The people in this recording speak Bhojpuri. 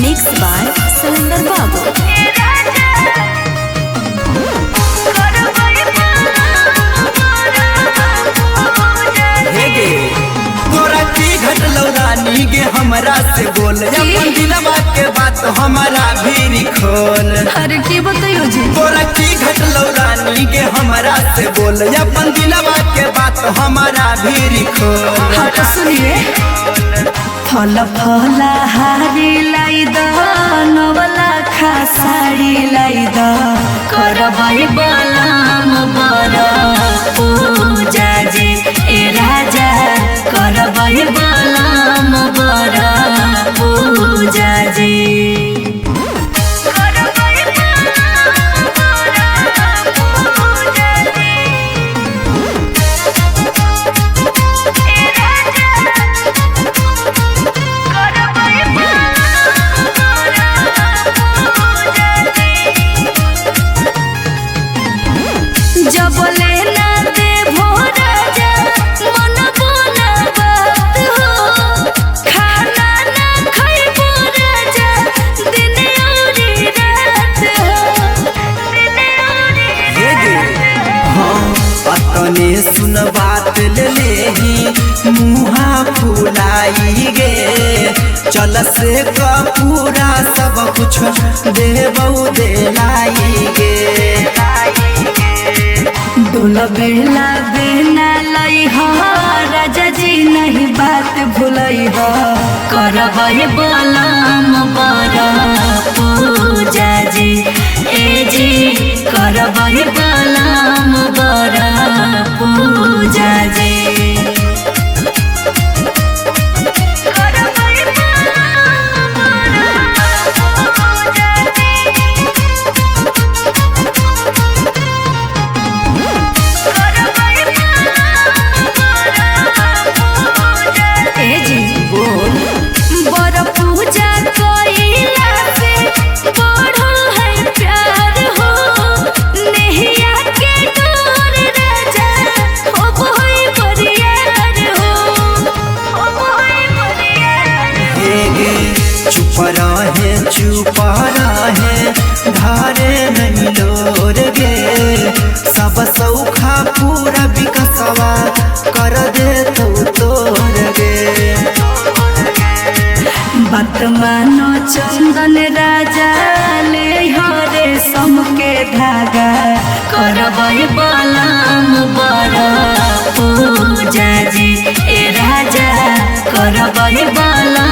Mixed by Salinder Babu. रानी गे हमरा से बोल अपन दिलवा के बात हमारा भी खोल। अरे की बताइयो जी तोरा की घटलो रानी गे हमरा से बोल अपन दिलवा के बात हमारा भी खोल। हाँ तो सुनिए फल फल हारी लाई द नवला खा साड़ी लाई द करबै बलाम बर पूजा जी ए राजा करबै बलाम बर पूजा जी। जब लेना दे भोराजा मन बोला बात हो खाना ना खइबो राजा दिन औरी रात हो दिन औरी रात। अतने सुन बात ले लेही मुहा फुलाई गे चल से पूरा सब कुछ देबौ देलाई गे। डोला बेला बेना लई हो राजा जी नहीं बात भूलई हो करबै बलाम बर पूजा जी ए जी करबै बलाम बर पूजा जी। चुप रहे धारे नहीं लोर गे सब सौखा पूरा विकसवा कर दे तो तोर गे। बात मानो चंदन राजा ले हरे सम के धागा करबै बलाम बर पूजा जी ए राजा करबै बलाम